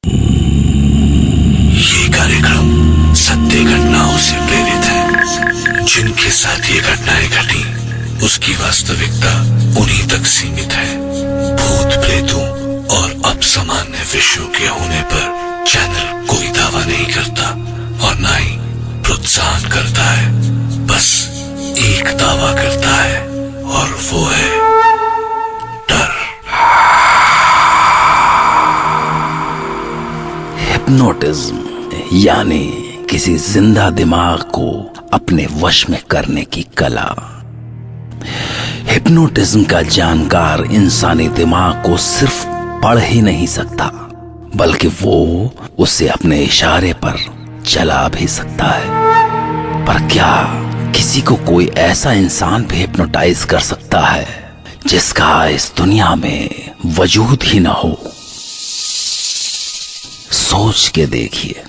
ये कार्यक्रम सत्य घटनाओं से प्रेरित है। जिनके साथ ये घटनाएं घटी उसकी वास्तविकता उन्हीं तक सीमित है। भूत प्रेतों और अपसामान्य विषयों के होने पर चैनल कोई दावा नहीं करता और न ही प्रोत्साहन करता है। बस एक दावा करता है और वो है डर। हिप्नोटिज्म यानी किसी जिंदा दिमाग को अपने वश में करने की कला। हिप्नोटिज्म का जानकार इंसानी दिमाग को सिर्फ पढ़ ही नहीं सकता बल्कि वो उसे अपने इशारे पर चला भी सकता है। पर क्या किसी को कोई ऐसा इंसान भी हिप्नोटाइज कर सकता है जिसका इस दुनिया में वजूद ही ना हो? सोच के देखिए।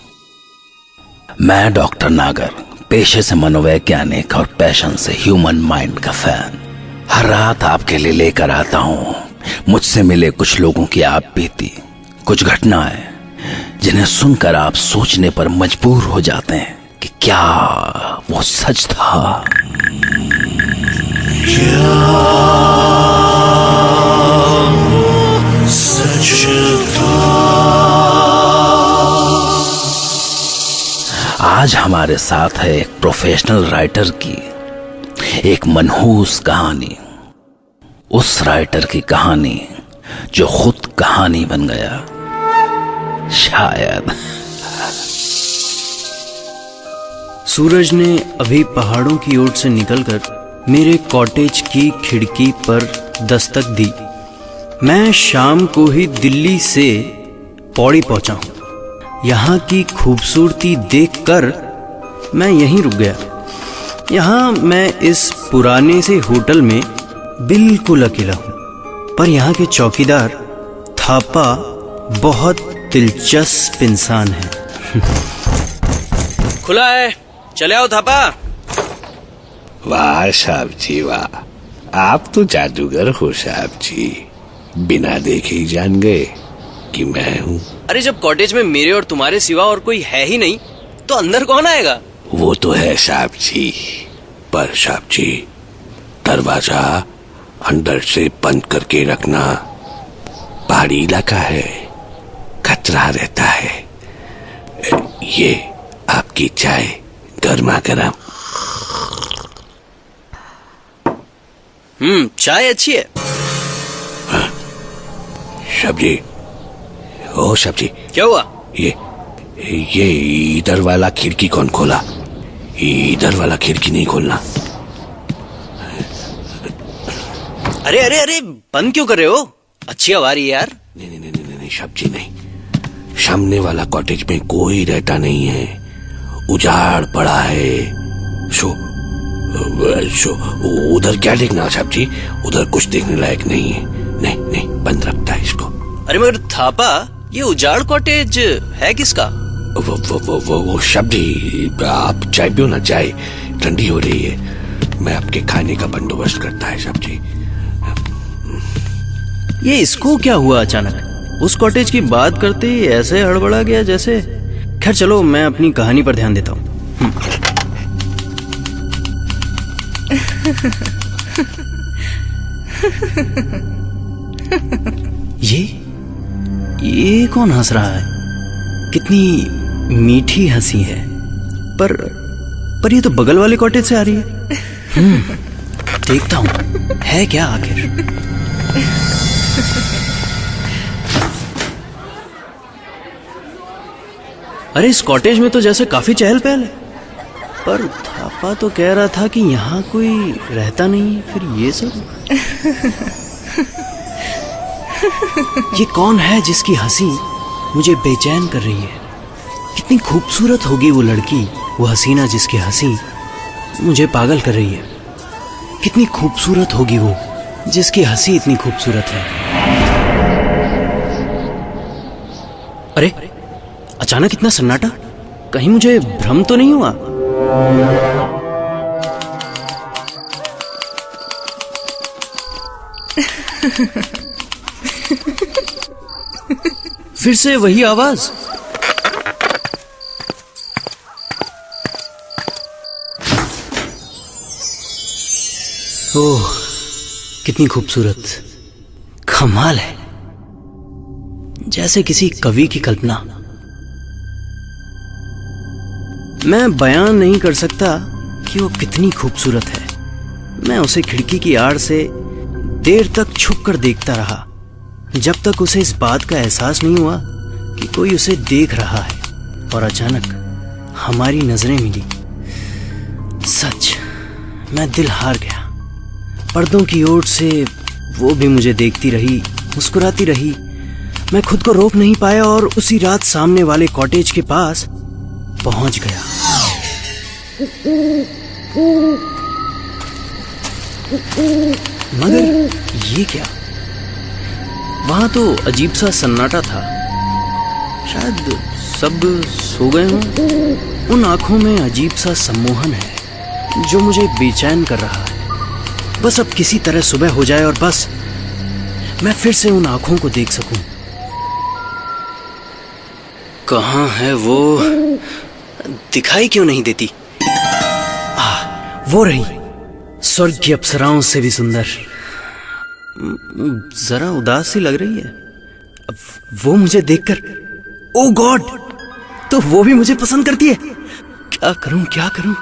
मैं डॉक्टर नागर, पेशे से मनोवैज्ञानिक और पैशन से ह्यूमन माइंड का फैन, हर रात आपके लिए लेकर आता हूं मुझसे मिले कुछ लोगों की आप बीती, कुछ घटनाएं जिन्हें सुनकर आप सोचने पर मजबूर हो जाते हैं कि क्या वो सच था। क्या वो सच था? आज हमारे साथ है एक प्रोफेशनल राइटर की एक मनहूस कहानी। उस राइटर की कहानी जो खुद कहानी बन गया। शायद सूरज ने अभी पहाड़ों की ओर से निकलकर मेरे कॉटेज की खिड़की पर दस्तक दी। मैं शाम को ही दिल्ली से पौड़ी पहुंचा हूं। यहाँ की खूबसूरती देखकर मैं यहीं रुक गया। यहाँ मैं इस पुराने से होटल में बिल्कुल अकेला हूँ, पर यहाँ के चौकीदार थापा बहुत दिलचस्प इंसान है। खुला है, चले आओ थापा। वाह साहब जी वाह, आप तो जादूगर हो साहब जी। बिना देखे ही जान गए कि मैं हूँ। अरे जब कॉटेज में मेरे और तुम्हारे सिवा और कोई है ही नहीं तो अंदर कौन आएगा? वो तो है साहब जी, पर साहब जी दरवाजा अंदर से बंद करके रखना। पहाड़ी इलाका है, खतरा रहता है। ये आपकी चाय गर्मा गर्म। चाय अच्छी है। हाँ सब्जी, ओ सब्जी क्या हुआ? ये इधर वाला खिड़की कौन खोला? इधर वाला खिड़की नहीं खोलना। अरे अरे अरे बंद क्यों कर रहे हो? अच्छी हवा आ रही है यार। नहीं सब्जी नहीं। सामने वाला कॉटेज में कोई रहता नहीं है, उजाड़ पड़ा है। सो उधर क्या देखना सब्जी? उधर कुछ देखने लायक नहीं है। नहीं बंद रखता है इसको। अरे मगर थापा, ये उजाड़ कॉटेज है किसका? वो सब्जी, आप चाय पियो ना, चाय ठंडी हो रही है। मैं आपके खाने का बंदोबस्त करता है सब्जी। ये इसको क्या हुआ अचानक? उस कॉटेज की बात करते ही ऐसे हड़बड़ा गया जैसे। खैर चलो, मैं अपनी कहानी पर ध्यान देता हूँ। ये कौन हंस रहा है? कितनी मीठी हंसी है। पर ये तो बगल वाले कॉटेज से आ रही है। देखता हूँ है क्या आखिर। अरे इस कॉटेज में तो जैसे काफी चहल पहल है, पर थापा तो कह रहा था कि यहाँ कोई रहता नहीं है। फिर ये सब ये कौन है जिसकी हंसी मुझे बेचैन कर रही है? कितनी खूबसूरत होगी वो लड़की, वो हसीना जिसकी हंसी मुझे पागल कर रही है। कितनी खूबसूरत होगी वो जिसकी हंसी इतनी खूबसूरत है। अरे अचानक इतना सन्नाटा, कहीं मुझे भ्रम तो नहीं हुआ? फिर से वही आवाज। ओह, कितनी खूबसूरत, कमाल है, जैसे किसी कवि की कल्पना। मैं बयान नहीं कर सकता कि वो कितनी खूबसूरत है। मैं उसे खिड़की की आड़ से देर तक छुप कर देखता रहा, जब तक उसे इस बात का एहसास नहीं हुआ कि कोई उसे देख रहा है। और अचानक हमारी नजरें मिली। सच, मैं दिल हार गया। पर्दों की ओर से वो भी मुझे देखती रही, मुस्कुराती रही। मैं खुद को रोक नहीं पाया और उसी रात सामने वाले कॉटेज के पास पहुंच गया। मगर ये क्या? वहां तो अजीब सा सन्नाटा था। शायद सब सो गए हों। उन आंखों में अजीब सा सम्मोहन है जो मुझे बेचैन कर रहा है। बस अब किसी तरह सुबह हो जाए और बस मैं फिर से उन आंखों को देख सकूं। कहाँ है वो? दिखाई क्यों नहीं देती? वो रही, स्वर्ग की अप्सराओं से भी सुंदर। जरा उदास सी लग रही है। अब वो मुझे देखकर, ओ गॉड, तो वो भी मुझे पसंद करती है। क्या करूं, क्या करूं?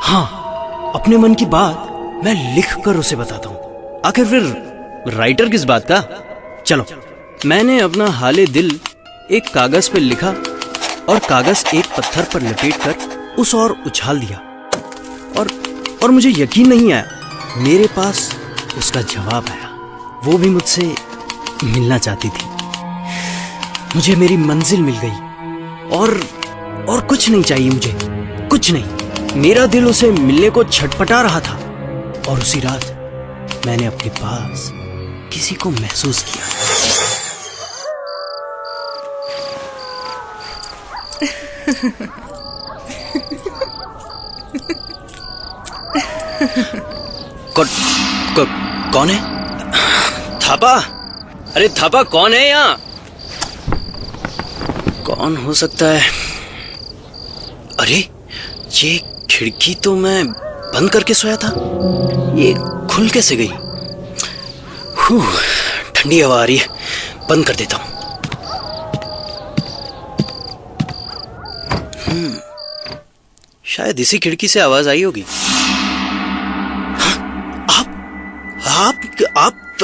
हाँ, अपने मन की बात मैं लिख कर उसे बताता हूं। आखिर फिर राइटर किस बात का? चलो, मैंने अपना हाले दिल एक कागज पर लिखा और कागज एक पत्थर पर लपेटकर उस ओर उछाल दिया। और मुझे यकीन नहीं आया, मेरे पास उसका जवाब आया। वो भी मुझसे मिलना चाहती थी। मुझे मेरी मंजिल मिल गई और कुछ नहीं चाहिए मुझे, कुछ नहीं। मेरा दिल उसे मिलने को छटपटा रहा था। और उसी रात मैंने अपने पास किसी को महसूस किया। कौन है? थापा? अरे थापा, कौन है यहाँ? कौन हो सकता है? अरे ये खिड़की तो मैं बंद करके सोया था, ये खुल कैसे गई? ठंडी हवा आ रही है, बंद कर देता हूं। शायद इसी खिड़की से आवाज आई होगी।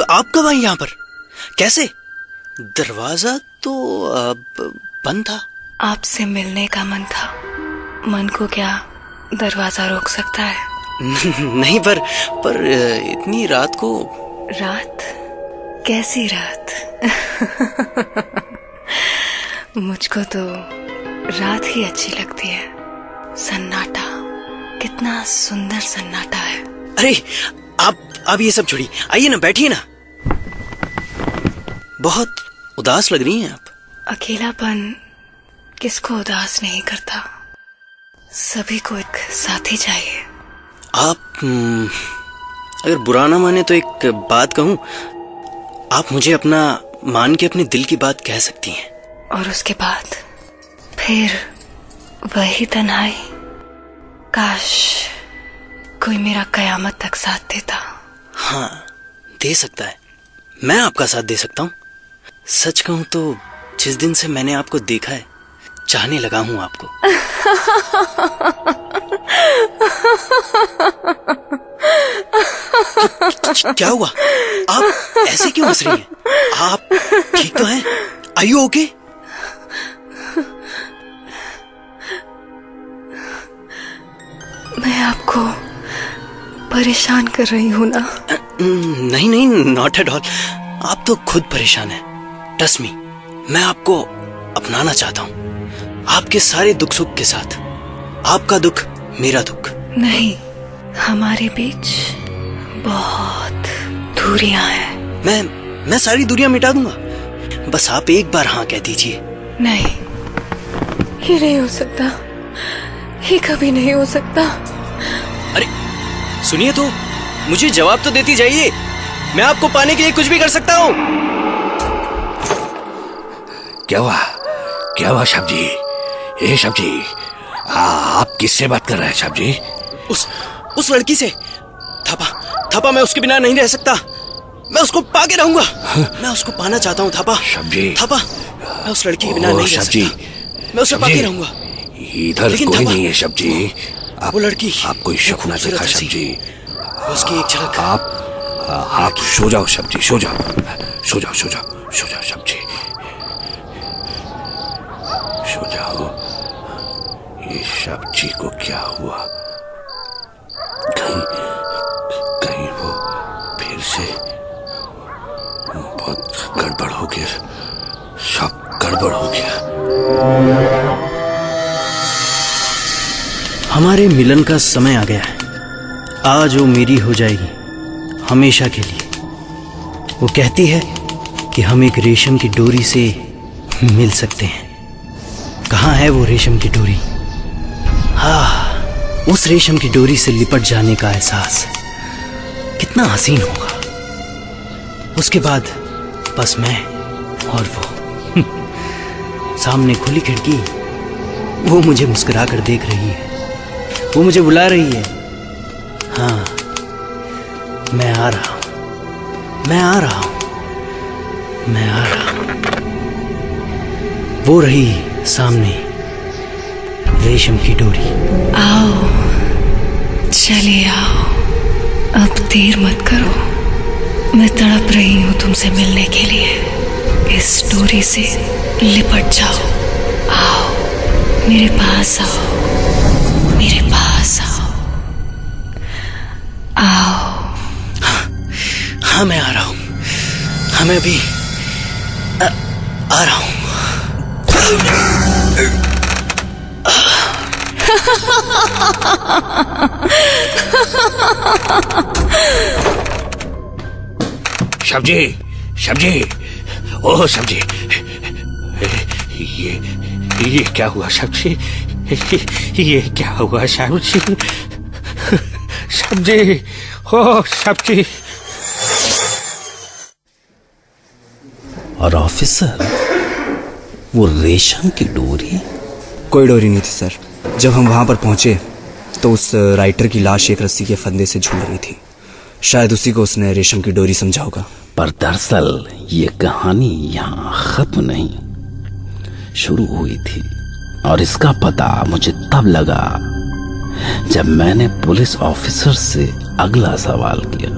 आप कब आई यहाँ पर? कैसे? दरवाजा तो बंद था। आपसे मिलने का मन था। मन को क्या दरवाजा रोक सकता है? नहीं, पर इतनी रात को। रात? कैसी रात? मुझको तो रात ही अच्छी लगती है। सन्नाटा, कितना सुंदर सन्नाटा है। अरे आप ये सब छोड़िए, आइए ना, बैठिए ना। बहुत उदास लग रही हैं आप। अकेलापन किसको उदास नहीं करता? सभी को एक साथी चाहिए। आप अगर बुरा ना माने तो एक बात कहूं, आप मुझे अपना मान के अपने दिल की बात कह सकती हैं। और उसके बाद फिर वही तन्हाई। काश कोई मेरा कयामत तक साथ देता। हाँ, दे सकता है। मैं आपका साथ दे सकता हूँ। सच कहूं तो जिस दिन से मैंने आपको देखा है, चाहने लगा हूं आपको। क्या हुआ? आप ऐसे क्यों हंस रही हैं? आप ठीक तो हैं? Are you okay? मैं आपको परेशान कर रही हूं ना? नहीं, नॉट एट ऑल। आप तो खुद परेशान हैं। ट्रस्ट मी, मैं आपको अपनाना चाहता हूं, आपके सारे दुख सुख के साथ। आपका दुख मेरा दुख। नहीं, हमारे बीच बहुत दूरियां हैं। मैं सारी दूरियां मिटा दूंगा, बस आप एक बार हाँ कह दीजिए। नहीं, ये नहीं हो सकता, ये कभी नहीं हो सकता। अरे सुनिए तो, मुझे जवाब तो देती जाइए। मैं आपको पाने के लिए कुछ भी कर सकता हूँ। क्या हुआ? क्या हुआ साहब जी? ए साहब जी, आप किससे बात कर रहे हैं साहब जी? उस लड़की से। थापा मैं उसके बिना नहीं रह सकता। मैं उसको पाके रहूंगा। मैं उसको पाना चाहता हूँ थापा। साहब जी, थापा मैं उस लड़की के बिना नहीं रह सकता। मैं उसे पाके रहूंगा। इधर कोई नहीं है साहब जी। वो लड़की, आप कोई सपना देखा साहब जी? उसकी एक झलक। आप सो जाओ साहब जी, सो जाओ साहब जी, सो जाओ। ये साहब जी को क्या हुआ? कहीं वो फिर से बहुत गड़बड़ हो गया, सब गड़बड़ हो गया। हमारे मिलन का समय आ गया है। आज वो मेरी हो जाएगी हमेशा के लिए। वो कहती है कि हम एक रेशम की डोरी से मिल सकते हैं। कहाँ है वो रेशम की डोरी? उस रेशम की डोरी से लिपट जाने का एहसास कितना हसीन होगा। उसके बाद बस मैं और वो। सामने खुली खिड़की, वो मुझे मुस्कुरा कर देख रही है। वो मुझे बुला रही है। हाँ, मैं आ रहा हूं, मैं आ रहा हूं, मैं आ रहा हूं। वो रही सामने रेशम की डोरी। आओ, चलिए आओ, अब देर मत करो। मैं तड़प रही हूँ तुमसे मिलने के लिए। इस डोरी से लिपट जाओ। आओ, मेरे पास आओ, मेरे पास आओ, आओ। हाँ मैं आ रहा हूं। हाँ मैं भी आ रहा हूं। सब्जी, ओह सब्जी, ये क्या हुआ सब्जी? ये क्या हुआ सब्जी? सब्जी, ओह सब्जी। और ऑफिसर, वो रेशम की डोरी? कोई डोरी नहीं थी सर। जब हम वहाँ पर पहुँचे तो उस राइटर की लाश एक रस्सी के फंदे से झूल रही थी। शायद उसी को उसने रेशम की डोरी समझा होगा। पर दरअसल ये कहानी यहाँ खत्म नहीं, शुरू हुई थी। और इसका पता मुझे तब लगा जब मैंने पुलिस ऑफिसर से अगला सवाल किया।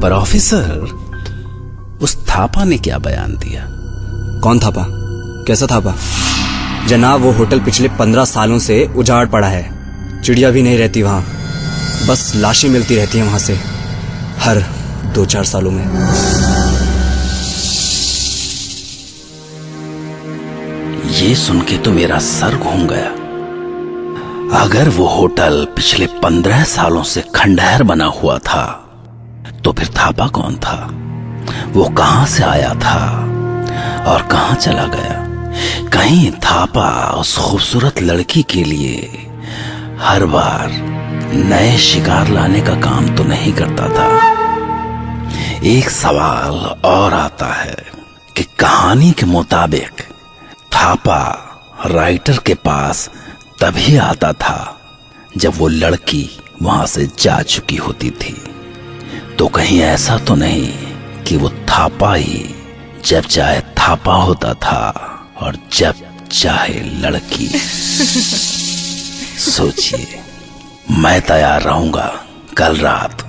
पर ऑफिसर, उस थापा ने क्या बयान दिया? कौन थापा? कैसा थापा? जनाब, वो होटल पिछले 15 सालों से उजाड़ पड़ा है। चिड़िया भी नहीं रहती वहाँ, बस लाशें मिलती रहती हैं वहाँ से हर 2-4 सालों में। ये सुन के तो मेरा सर घूम गया। अगर वो होटल पिछले 15 सालों से खंडहर बना हुआ था, तो फिर थापा कौन था? वो कहां से आया था और कहां चला गया? कहीं थापा उस खूबसूरत लड़की के लिए हर बार नए शिकार लाने का काम तो नहीं करता था? एक सवाल और आता है कि कहानी के मुताबिक थापा राइटर के पास तभी आता था जब वो लड़की वहां से जा चुकी होती थी। तो कहीं ऐसा तो नहीं कि वो थापा ही जब चाहे थापा होता था और जब चाहे लड़की? सोचिए, मैं तैयार रहूंगा कल रात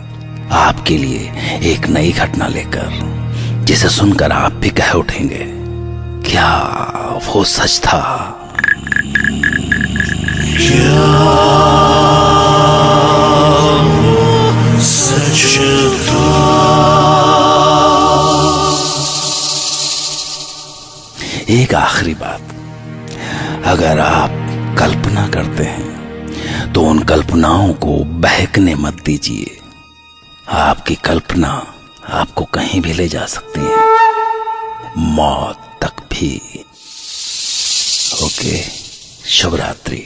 आपके लिए एक नई घटना लेकर, जिसे सुनकर आप भी कह उठेंगे, क्या वो सच था? क्या वो सच था? एक आखिरी बात, अगर आप कल्पना करते हैं तो उन कल्पनाओं को बहकने मत दीजिए। आपकी कल्पना आपको कहीं भी ले जा सकती है, मौत तक भी। ओके, शुभ रात्रि।